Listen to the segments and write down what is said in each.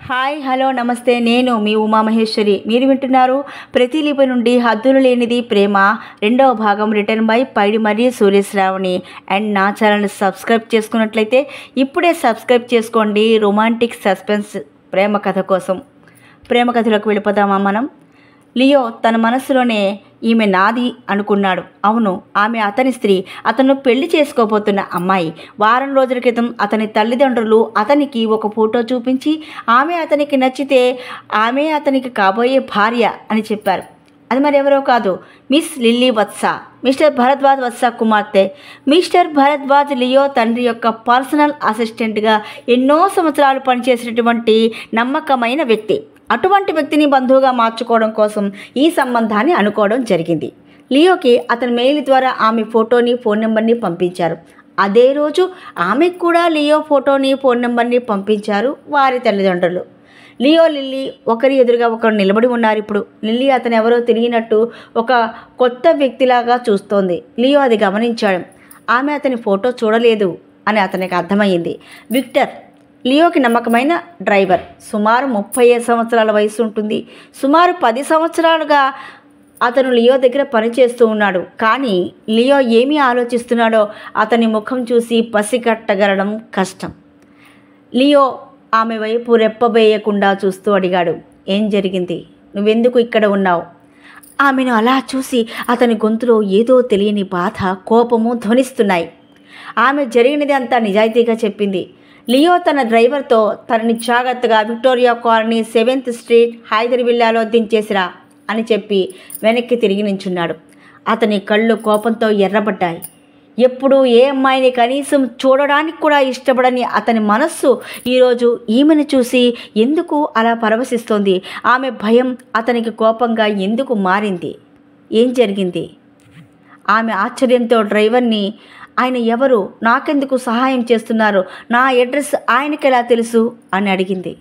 Hi hello నమస్తే నేను మీ ఉమామహేశ్వరి. మీరు వింటున్నారు ప్రతిలిపి నుండి హద్దులు లేనిది ప్రేమ రెండవ భాగం రిటర్న్ బై పైడిమర్రి సూర్యశ్రావణి. అండ్ నా ఛానల్ని సబ్స్క్రైబ్ చేసుకున్నట్లయితే ఇప్పుడే సబ్స్క్రైబ్ చేసుకోండి. రొమాంటిక్ సస్పెన్స్ ప్రేమ కథ కోసం. ప్రేమ కథలోకి వెళ్ళిపోదామా మనం. లియో తన మనసులోనే ఈమె నాది అనుకున్నాడు. అవును, ఆమె అతని స్త్రీ, అతను పెళ్లి చేసుకోబోతున్న అమ్మాయి. వారం రోజుల క్రితం అతని తల్లిదండ్రులు అతనికి ఒక ఫోటో చూపించి ఆమె అతనికి నచ్చితే ఆమె అతనికి కాబోయే భార్య అని చెప్పారు. అది మరెవరో కాదు, మిస్ లిల్లీ వత్స, మిస్టర్ భరద్వాజ్ వత్స కుమార్తె. మిస్టర్ భరద్వాజ్ లియో తండ్రి యొక్క పర్సనల్ అసిస్టెంట్గా ఎన్నో సంవత్సరాలు పనిచేసినటువంటి నమ్మకమైన వ్యక్తి. అటువంటి వ్యక్తిని బంధువుగా మార్చుకోవడం కోసం ఈ సంబంధాన్ని అనుకోవడం జరిగింది. లియోకి అతని మెయిల్ ద్వారా ఆమె ఫోటోని ఫోన్ నెంబర్ని పంపించారు. అదే రోజు ఆమెకు కూడా లియో ఫోటోని ఫోన్ నెంబర్ని పంపించారు వారి తల్లిదండ్రులు. లియో లిల్లీ ఒకరి ఎదురుగా ఒకరు నిలబడి ఉన్నారు. ఇప్పుడు లిల్లీ అతను ఎవరో తెలియనట్టు ఒక కొత్త వ్యక్తిలాగా చూస్తోంది. లియో అది గమనించాడు. ఆమె అతని ఫోటో చూడలేదు అని అతనికి అర్థమైంది. విక్టర్ లియోకి నమ్మకమైన డ్రైవర్. సుమారు 35 సంవత్సరాల వయసు ఉంటుంది. సుమారు 10 సంవత్సరాలుగా అతను లియో దగ్గర పనిచేస్తూ ఉన్నాడు. కానీ లియో ఏమి ఆలోచిస్తున్నాడో అతని ముఖం చూసి పసిగట్టగలడం కష్టం. లియో ఆమె వైపు రెప్పవేయకుండా చూస్తూ అడిగాడు, ఏం జరిగింది? నువ్వెందుకు ఇక్కడ ఉన్నావు? ఆమెను అలా చూసి అతని గొంతులో ఏదో తెలియని బాధ, కోపము ధ్వనిస్తున్నాయి. ఆమె జరిగినది అంతా నిజాయితీగా చెప్పింది. లియో తన డ్రైవర్తో తనని జాగ్రత్తగా Victoria colony 7th street Hyder విల్లాలో దించేసిరా అని చెప్పి వెనక్కి తిరిగి నించున్నాడు. అతని కళ్ళు కోపంతో ఎర్రబడ్డాయి. ఎప్పుడు ఏ అమ్మాయిని కనీసం చూడడానికి కూడా ఇష్టపడని అతని మనస్సు ఈరోజు ఈమెను చూసి ఎందుకు అలా పరవశిస్తోంది? ఆమె భయం అతనికి కోపంగా ఎందుకు మారింది? ఏం జరిగింది? ఆమె ఆశ్చర్యంతో డ్రైవర్ని, ఆయన ఎవరు? నాకెందుకు సహాయం చేస్తున్నారు? నా అడ్రస్ ఆయనకి ఎలా తెలుసు అని అడిగింది.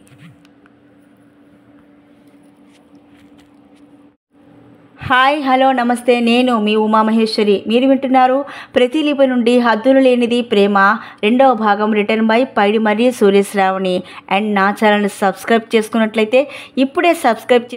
హాయ్ హలో నమస్తే నేను మీ ఉమామహేశ్వరి. మీరు వింటున్నారు ప్రతిలిపి నుండి హద్దులు లేనిది ప్రేమ రెండవ భాగం రిటర్న్ బై పైడిమర్రి సూర్యశ్రావణి. అండ్ నా ఛానల్ని సబ్స్క్రైబ్ చేసుకున్నట్లయితే ఇప్పుడే సబ్స్క్రైబ్